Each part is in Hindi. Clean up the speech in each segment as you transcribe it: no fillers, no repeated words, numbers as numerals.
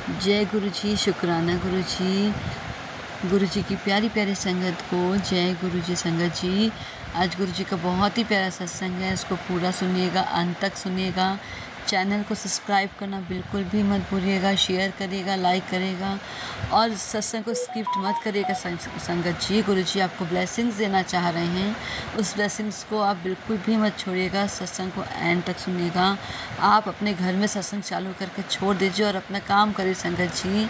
जय गुरु जी, शुक्राना गुरु जी। गुरु जी की प्यारी प्यारी संगत को जय गुरु जी। संगत जी, आज गुरु जी का बहुत ही प्यारा सत्संग है, इसको पूरा सुनिएगा, अंत तक सुनिएगा। चैनल को सब्सक्राइब करना बिल्कुल भी मत भूलिएगा, शेयर करिएगा, लाइक करिएगा और सत्संग को स्किप मत करिएगा। संगत जी, गुरु जी आपको ब्लेसिंग्स देना चाह रहे हैं, उस ब्लेसिंग्स को आप बिल्कुल भी मत छोड़िएगा। सत्संग को एंड तक सुनिएगा। आप अपने घर में सत्संग चालू करके छोड़ दीजिए और अपना काम करिए। संगत जी,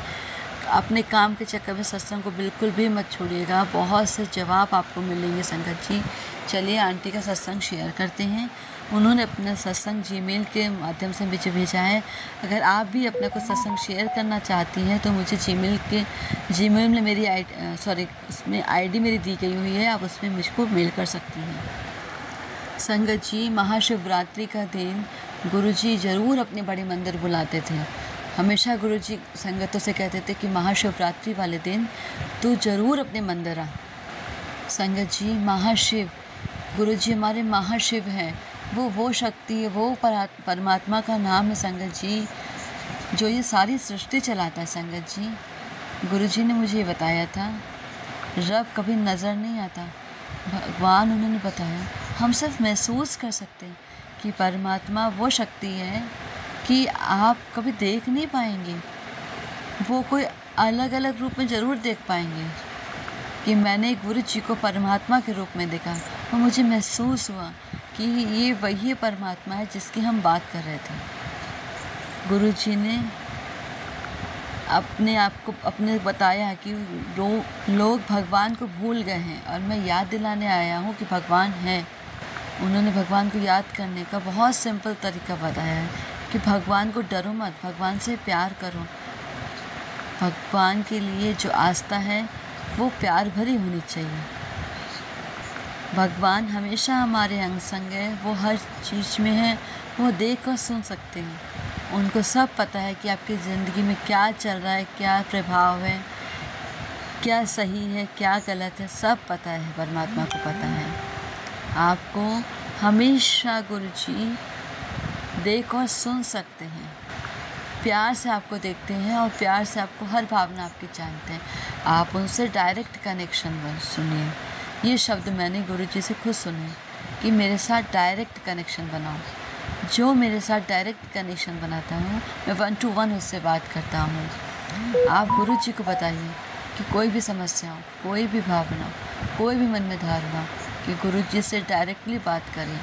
अपने काम के चक्कर में सत्संग को बिल्कुल भी मत छोड़िएगा, बहुत से जवाब आपको मिलेंगे। संगत जी, चलिए आंटी का सत्संग शेयर करते हैं। उन्होंने अपना सत्संग जीमेल के माध्यम से मुझे भेजा है। अगर आप भी अपना कुछ सत्संग शेयर करना चाहती हैं तो मुझे जीमेल में मेरी उसमें आईडी मेरी दी गई हुई है, आप उसमें मुझको मेल कर सकती हैं। संगत जी, महाशिवरात्रि का दिन गुरुजी ज़रूर अपने बड़े मंदिर बुलाते थे। हमेशा गुरुजी संगतों से कहते थे कि महाशिवरात्रि वाले दिन तू ज़रूर अपने मंदिर आ। संगत जी, महाशिव गुरुजी हमारे महाशिव हैं। वो शक्ति है, वो परमात्मा का नाम है संगत जी, जो ये सारी सृष्टि चलाता है। संगत जी, गुरुजी ने मुझे बताया था, रब कभी नज़र नहीं आता, भगवान उन्होंने बताया। हम सिर्फ महसूस कर सकते हैं कि परमात्मा वो शक्ति है कि आप कभी देख नहीं पाएंगे, वो कोई अलग अलग रूप में ज़रूर देख पाएंगे। कि मैंने गुरु जी को परमात्मा के रूप में देखा और मुझे महसूस हुआ कि ये वही परमात्मा है जिसकी हम बात कर रहे थे। गुरु जी ने अपने बताया कि लोग भगवान को भूल गए हैं और मैं याद दिलाने आया हूँ कि भगवान है। उन्होंने भगवान को याद करने का बहुत सिंपल तरीका बताया है कि भगवान को डरो मत, भगवान से प्यार करो। भगवान के लिए जो आस्था है वो प्यार भरी होनी चाहिए। भगवान हमेशा हमारे अंग संग है, वो हर चीज़ में है, वो देख और सुन सकते हैं। उनको सब पता है कि आपकी ज़िंदगी में क्या चल रहा है, क्या प्रभाव है, क्या सही है, क्या गलत है, सब पता है। परमात्मा को पता है। आपको हमेशा गुरुजी देख और सुन सकते हैं, प्यार से आपको देखते हैं और प्यार से आपको हर भावना आपकी जानते हैं। आप उनसे डायरेक्ट कनेक्शन सुनिए। ये शब्द मैंने गुरुजी से खुद सुने कि मेरे साथ डायरेक्ट कनेक्शन बनाओ। जो मेरे साथ डायरेक्ट कनेक्शन बनाता हूँ, मैं 1 to 1 उससे बात करता हूँ। आप गुरुजी को बताइए कि कोई भी समस्या हो, कोई भी भावना, कोई भी मन में धारणा, कि गुरुजी से डायरेक्टली बात करें,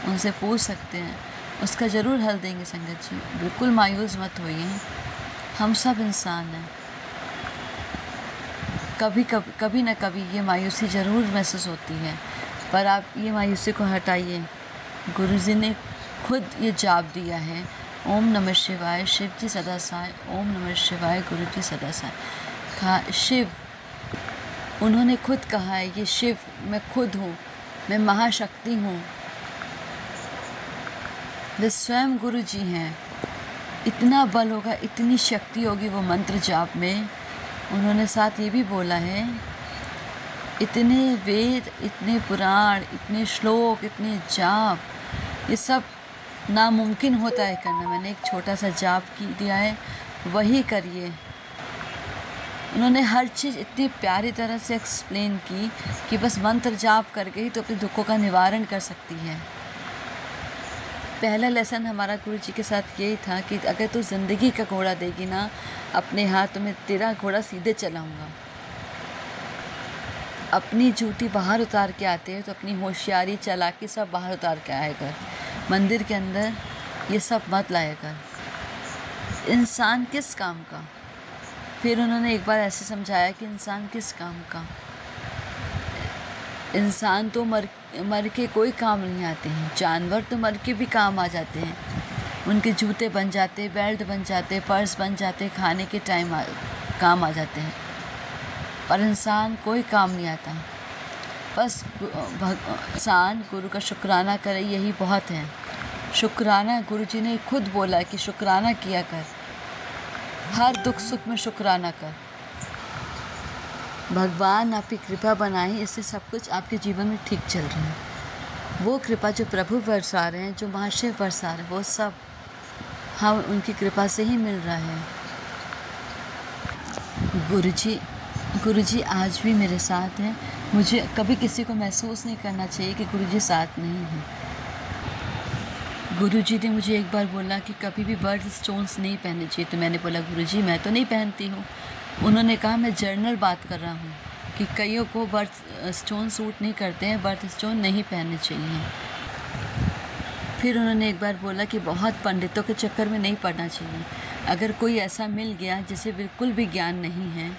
उनसे पूछ सकते हैं, उसका ज़रूर हल देंगे। संगत जी, बिल्कुल मायूस मत होइए, हम सब इंसान हैं। कभी ना कभी ये मायूसी ज़रूर महसूस होती है, पर आप ये मायूसी को हटाइए। गुरुजी ने खुद ये जाप दिया है, ओम नमः शिवाय, शिव जी सदा साय, ओम नमः शिवाय, गुरु जी सदा साय। कहा शिव, उन्होंने खुद कहा है, ये शिव मैं खुद हूँ, मैं महाशक्ति हूँ। वे स्वयं गुरु जी हैं। इतना बल होगा, इतनी शक्ति होगी वो मंत्र जाप में। उन्होंने साथ ये भी बोला है, इतने वेद, इतने पुराण, इतने श्लोक, इतने जाप, ये सब नामुमकिन होता है करना। मैंने एक छोटा सा जाप दिया है, वही करिए। उन्होंने हर चीज़ इतनी प्यारी तरह से एक्सप्लेन की कि बस मंत्र जाप करके ही तो अपने दुखों का निवारण कर सकती है। पहला लेसन हमारा गुरु जी के साथ यही था कि अगर तू ज़िंदगी का घोड़ा देगी ना अपने हाथ में, तेरा घोड़ा सीधे चलाऊंगा। अपनी झूठी बाहर उतार के आते हैं तो अपनी होशियारी चालाकी सब बाहर उतार के आया कर। मंदिर के अंदर ये सब मत लाया कर। इंसान किस काम का? फिर उन्होंने एक बार ऐसे समझाया कि इंसान किस काम का? इंसान तो मर के कोई काम नहीं आते हैं, जानवर तो मर के भी काम आ जाते हैं। उनके जूते बन जाते, बेल्ट बन जाते, पर्स बन जाते, खाने के टाइम काम आ जाते हैं, पर इंसान कोई काम नहीं आता। बस इंसान गुरु का शुक्राना करे, यही बहुत है। शुक्राना, गुरु जी ने खुद बोला कि शुक्राना किया कर, हर दुख सुख में शुक्राना कर। भगवान आपकी कृपा बनाए, इससे सब कुछ आपके जीवन में ठीक चल रहा है। वो कृपा जो प्रभु बरसा रहे हैं, जो महाशिव बरसा रहे हैं, वो सब हम उनकी कृपा से ही मिल रहा है। गुरुजी गुरुजी आज भी मेरे साथ हैं। मुझे कभी किसी को महसूस नहीं करना चाहिए कि गुरुजी साथ नहीं हैं। गुरुजी ने मुझे एक बार बोला कि कभी भी बर्थ स्टोन्स नहीं पहनने चाहिए, तो मैंने बोला गुरुजी मैं तो नहीं पहनती हूँ। उन्होंने कहा मैं जनरल बात कर रहा हूँ कि कईयों को बर्थ स्टोन सूट नहीं करते हैं, बर्थ स्टोन नहीं पहनने चाहिए। फिर उन्होंने एक बार बोला कि बहुत पंडितों के चक्कर में नहीं पड़ना चाहिए। अगर कोई ऐसा मिल गया जिसे बिल्कुल भी ज्ञान नहीं है,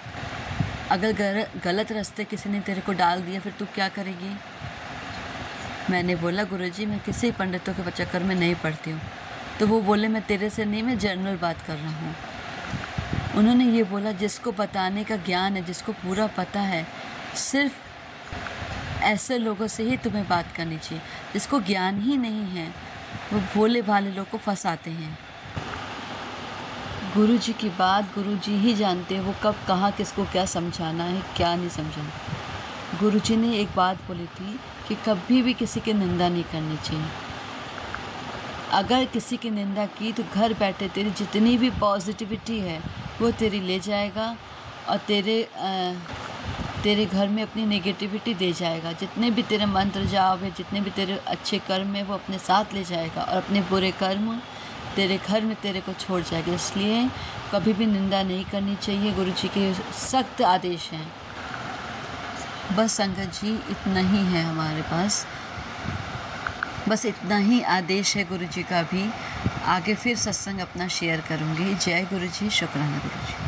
अगर गलत रास्ते किसी ने तेरे को डाल दिया, फिर तू क्या करेगी? मैंने बोला गुरुजी मैं किसी पंडितों के चक्कर में नहीं पड़ती हूँ। तो वो बोले मैं तेरे से नहीं, मैं जनरल बात कर रहा हूँ। उन्होंने ये बोला जिसको बताने का ज्ञान है, जिसको पूरा पता है, सिर्फ ऐसे लोगों से ही तुम्हें बात करनी चाहिए। जिसको ज्ञान ही नहीं है वो भोले भाले लोग को फंसाते हैं। गुरुजी की बात गुरुजी ही जानते हैं, वो कब कहाँ किसको क्या समझाना है, क्या नहीं समझाना। गुरुजी ने एक बात बोली थी कि कभी भी किसी की निंदा नहीं करनी चाहिए। अगर किसी की निंदा की तो घर बैठे तेरी जितनी भी पॉजिटिविटी है वो तेरी ले जाएगा और तेरे घर में अपनी नेगेटिविटी दे जाएगा। जितने भी तेरे मंत्र जाप है, जितने भी तेरे अच्छे कर्म है, वो अपने साथ ले जाएगा और अपने बुरे कर्म तेरे घर में तेरे को छोड़ जाएगा। इसलिए कभी भी निंदा नहीं करनी चाहिए। गुरुजी के सख्त आदेश हैं। बस संगत जी इतना ही है हमारे पास, बस इतना ही आदेश है गुरुजी का भी। आगे फिर सत्संग अपना शेयर करूँगी। जय गुरुजी, शुक्राना गुरुजी।